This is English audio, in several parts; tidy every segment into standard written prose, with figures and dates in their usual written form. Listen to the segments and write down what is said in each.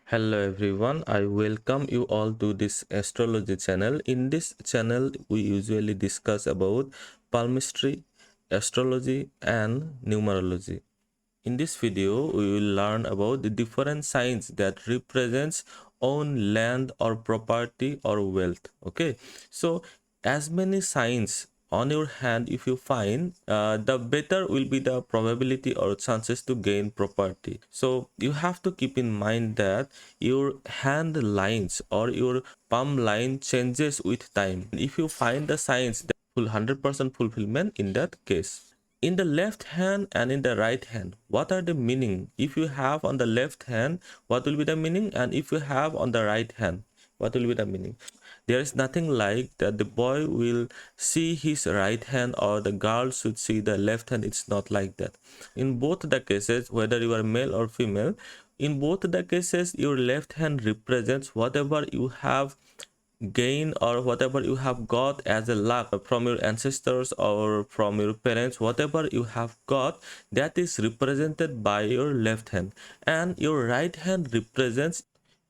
Hello everyone, I welcome you all to this astrology channel. In this channel, we usually discuss about palmistry, astrology and numerology. In this video, we will learn about the different signs that represents own land or property or wealth. Okay, so as many signs on your hand if you find, the better will be the probability or chances to gain property. So you have to keep in mind that your hand lines or your palm line changes with time. If you find the signs that full 100% fulfillment in that case, in the left hand and in the right hand, what are the meaning? If you have on the left hand, what will be the meaning? And if you have on the right hand, what will be the meaning? There is nothing like that the boy will see his right hand or the girl should see the left hand. It's not like that. In both the cases, whether you are male or female, in both the cases your left hand represents whatever you have gain or whatever you have got as a luck from your ancestors or from your parents. Whatever you have got, that is represented by your left hand, and your right hand represents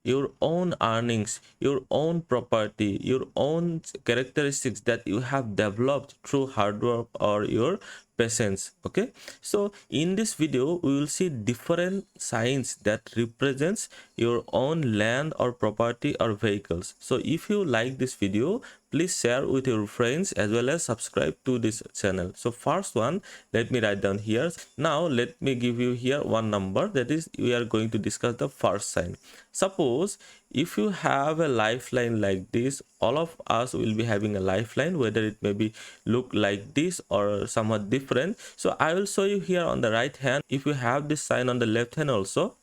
your own earnings, your own property, your own characteristics that you have developed through hard work or your patience. Okay, so in this video we will see different signs that represents your own land or property or vehicles. So if you like this video, please share with your friends as well as subscribe to this channel. So first one, let me write down here. Now let me give you here one number, that is we are going to discuss the first sign. Suppose if you have a lifeline like this, all of us will be having a lifeline, whether it may be look like this or somewhat different. So I will show you here on the right hand. If you have this sign on the left hand also,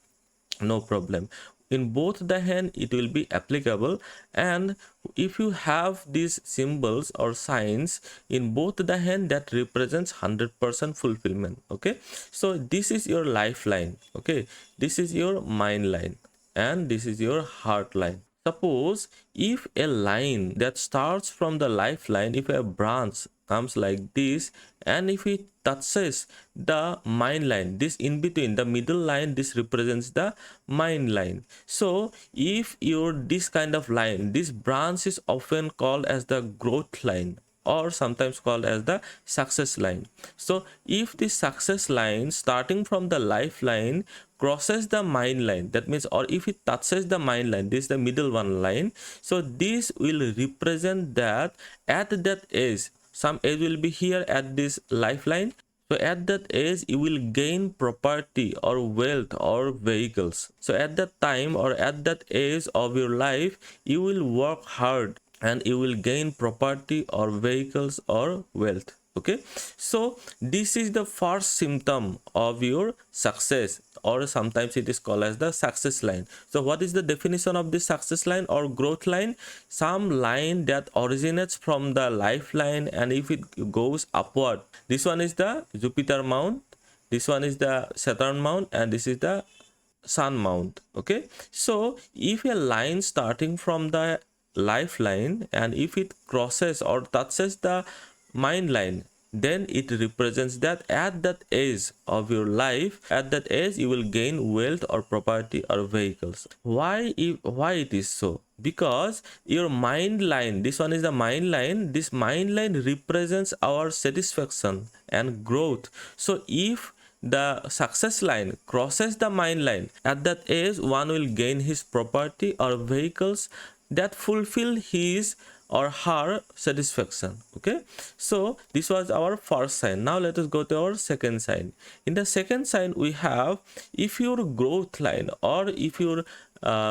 no problem, in both the hand it will be applicable. And if you have these symbols or signs in both the hand, that represents 100% fulfillment. Okay, so this is your lifeline. Okay, this is your mind line and this is your heart line. Suppose if a line that starts from the lifeline, if a branch comes like this, and if it touches the mind line, this in between the middle line, this represents the mind line. So if you're this kind of line, this branch is often called as the growth line or sometimes called as the success line. So if the success line starting from the lifeline crosses the mind line, that means, or if it touches the mind line, this is the middle one line, so this will represent that at that age, some age will be here at this lifeline. So at that age you will gain property or wealth or vehicles. So at that time or at that age of your life, you will work hard and you will gain property or vehicles or wealth. Okay, so this is the first symptom of your success, or sometimes it is called as the success line. So what is the definition of this success line or growth line? Some line that originates from the lifeline, and if it goes upward, this one is the Jupiter mount, this one is the Saturn mount, and this is the sun mount. Okay, so if a line starting from the lifeline and if it crosses or touches the mind line, then it represents that at that age of your life, at that age you will gain wealth or property or vehicles. Why it is so? Because your mind line, this one is the mind line, this mind line represents our satisfaction and growth. So if the success line crosses the mind line, at that age one will gain his property or vehicles that fulfill his or her satisfaction. Okay, so this was our first sign. Now let us go to our second sign. In the second sign we have, if your growth line or if your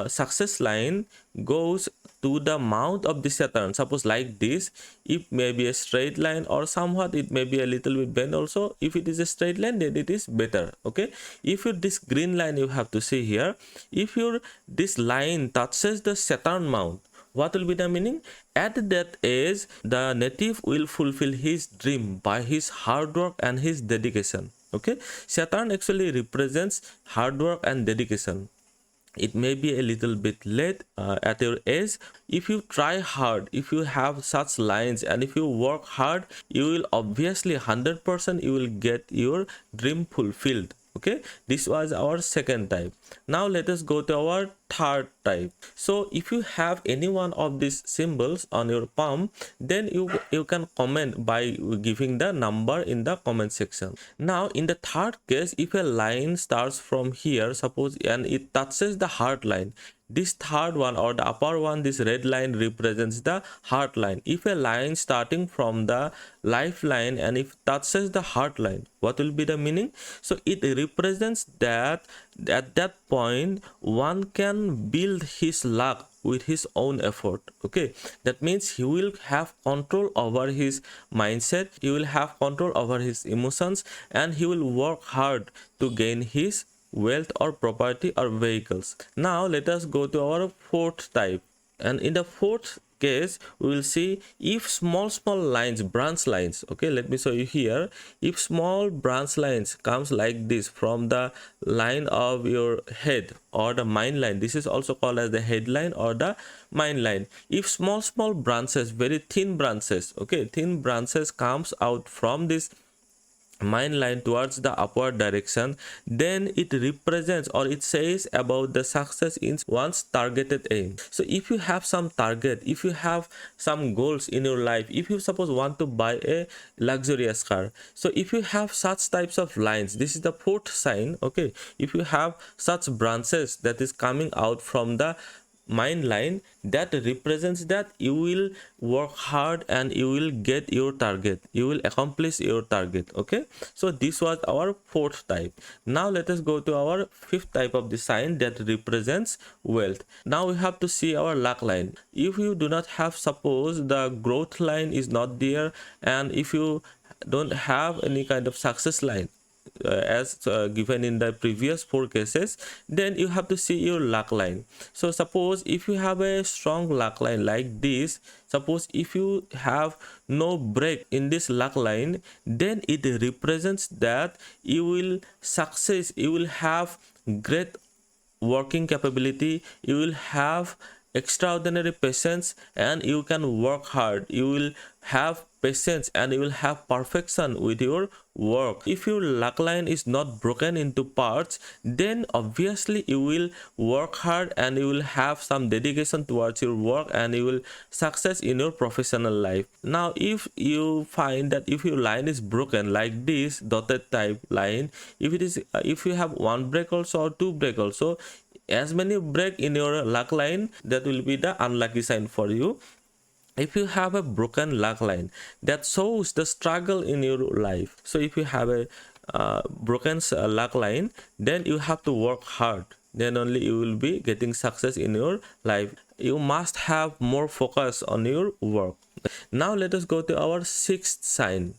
success line goes to the mount of the Saturn, suppose like this, it may be a straight line or somewhat it may be a little bit bend also. If it is a straight line, then it is better. Okay, if you this green line you have to see here, if your this line touches the Saturn mount, what will be the meaning? At that age the native will fulfill his dream by his hard work and his dedication. Okay, Saturn actually represents hard work and dedication. It may be a little bit late at your age. If you try hard, if you have such lines and if you work hard, you will obviously 100% you will get your dream fulfilled. Okay, this was our second type. Now let us go to our third type. So if you have any one of these symbols on your palm, then you can comment by giving the number in the comment section. Now in the third case, if a line starts from here, suppose, and it touches the heart line, this third one or the upper one, this red line represents the heart line. If a line starting from the lifeline and if touches the heart line, what will be the meaning? So it represents that at that point one can build his luck with his own effort. Okay, that means he will have control over his mindset, he will have control over his emotions, and he will work hard to gain his wealth or property or vehicles. Now let us go to our fourth type, and in the fourth case we will see if small lines, branch lines. Okay, let me show you here. If small branch lines comes like this from the line of your head or the mind line, this is also called as the headline or the mind line. If small branches, very thin branches, okay, thin branches comes out from this mind line towards the upward direction, then it represents or it says about the success in one's targeted aim. So if you have some target, if you have some goals in your life, if you suppose want to buy a luxurious car, so if you have such types of lines, this is the fourth sign. Okay, if you have such branches that is coming out from the mind line, that represents that you will work hard and you will get your target, you will accomplish your target. Okay, so this was our fourth type. Now let us go to our fifth type of the sign that represents wealth. Now we have to see our luck line. If you do not have, suppose the growth line is not there, and if you don't have any kind of success line, as given in the previous four cases, then you have to see your luck line. So suppose if you have a strong luck line like this, suppose if you have no break in this luck line, then it represents that you will success, you will have great working capability, you will have extraordinary patience, and you can work hard, you will have patience, and you will have perfection with your work. If your luck line is not broken into parts, then obviously you will work hard and you will have some dedication towards your work and you will success in your professional life. Now if you find that if your line is broken like this dotted type line, if it is if you have one break also or two break also, as many break in your luck line, that will be the unlucky sign for you. If you have a broken luck line, that shows the struggle in your life. So if you have a broken luck line, then you have to work hard, then only you will be getting success in your life. You must have more focus on your work. Now let us go to our sixth sign.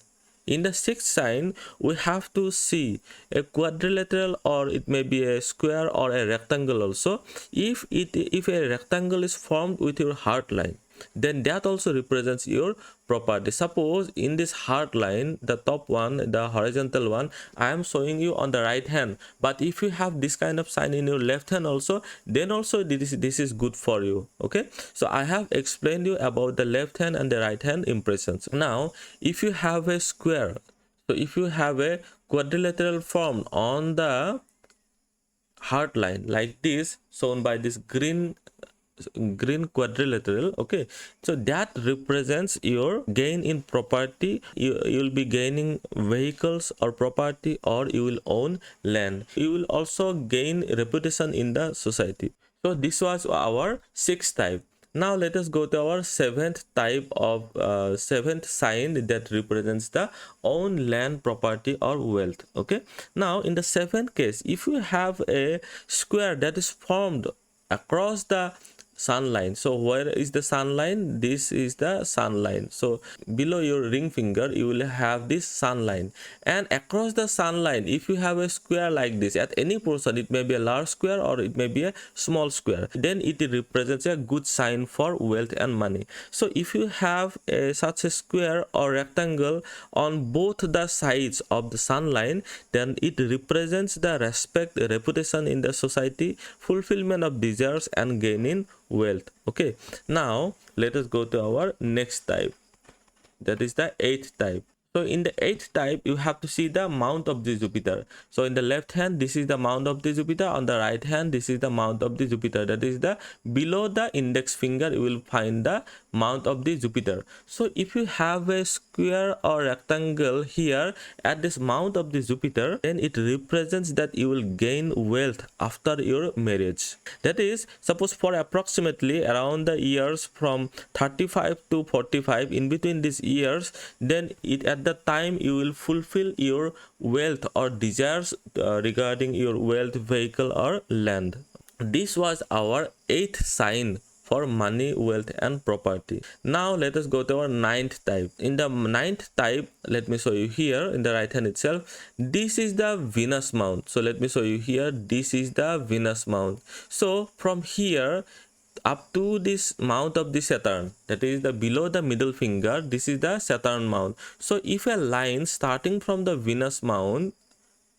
In the sixth sign, we have to see a quadrilateral, or it may be a square or a rectangle also. If a rectangle is formed with your heart line, then that also represents your property. Suppose in this heart line, the top one, the horizontal one, I am showing you on the right hand, but if you have this kind of sign in your left hand also, then also this is good for you. Okay, so I have explained you about the left hand and the right hand impressions. Now if you have a square, so if you have a quadrilateral formed on the heart line like this, shown by this green quadrilateral, okay, so that represents your gain in property. You will be gaining vehicles or property, or you will own land. You will also gain reputation in the society. So this was our sixth type. Now let us go to our seventh type of seventh sign that represents the own land, property or wealth. Okay, now in the seventh case, if you have a square that is formed across the sun line, so where is the sun line? This is the sun line. So below your ring finger you will have this sun line, and across the sun line, if you have a square like this at any portion, it may be a large square or it may be a small square, then it represents a good sign for wealth and money. So if you have such a square or rectangle on both the sides of the sun line, then it represents the respect, reputation in the society, fulfillment of desires and gain in wealth. Okay, now let us go to our next type, that is the eighth type. So in the eighth type, you have to see the mount of the Jupiter. So in the left hand, this is the mount of the Jupiter. On the right hand, this is the mount of the Jupiter. That is the below the index finger, you will find the mount of the Jupiter. So if you have a square or rectangle here at this mount of the Jupiter, then it represents that you will gain wealth after your marriage. That is, suppose for approximately around the years from 35 to 45, in between these years, then it at the time you will fulfill your wealth or desires regarding your wealth, vehicle or land. This was our eighth sign for money, wealth and property. Now let us go to our ninth type. In the ninth type, let me show you here in the right hand itself. This is the Venus mount. So let me show you here. This is the Venus mount. So from here up to this mount of the Saturn, that is the below the middle finger, this is the Saturn mount. So if a line starting from the Venus mount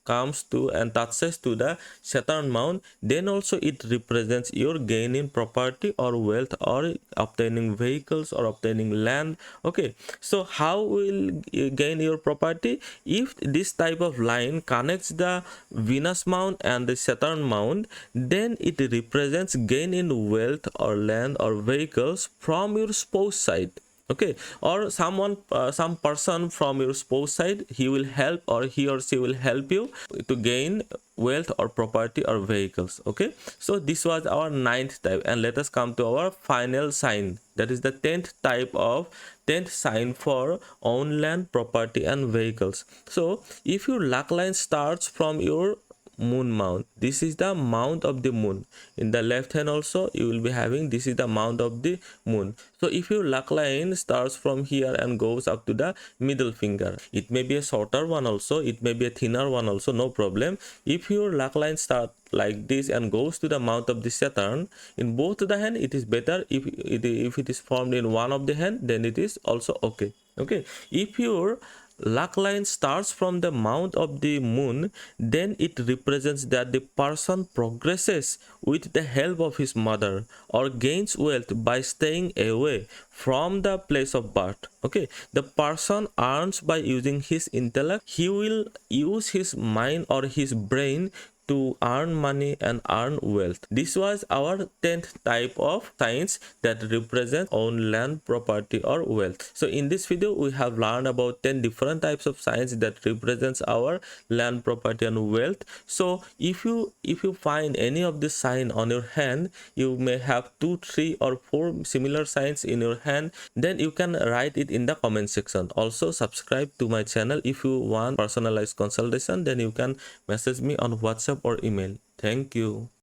comes to and touches to the Saturn mount, then also it represents your gain in property or wealth or obtaining vehicles or obtaining land. Okay, so how will you gain your property? If this type of line connects the Venus mount and the Saturn mount, then it represents gain in wealth or land or vehicles from your spouse side. Okay, or someone some person from your spouse side, he will help or he or she will help you to gain wealth or property or vehicles. Okay, so this was our ninth type, and let us come to our final sign, that is the 10th type of 10th sign for own land, property and vehicles. So if your luck line starts from your moon mount, this is the mount of the moon. In the left hand also you will be having, this is the mount of the moon. So if your luck line starts from here and goes up to the middle finger, it may be a shorter one also, it may be a thinner one also, no problem. If your luck line start like this and goes to the mount of the Saturn in both the hand, it is better. If it is formed in one of the hand, then it is also okay. Okay, if your luck line starts from the mount of the moon, then it represents that the person progresses with the help of his mother or gains wealth by staying away from the place of birth. Okay, the person earns by using his intellect. He will use his mind or his brain to earn money and earn wealth. This was our 10th type of signs that represent own land, property or wealth. So in this video we have learned about 10 different types of signs that represents our land, property and wealth. So if you find any of this sign on your hand, you may have 2, 3 or 4 similar signs in your hand, then you can write it in the comment section. Also subscribe to my channel. If you want personalized consultation, then you can message me on WhatsApp or email. Thank you.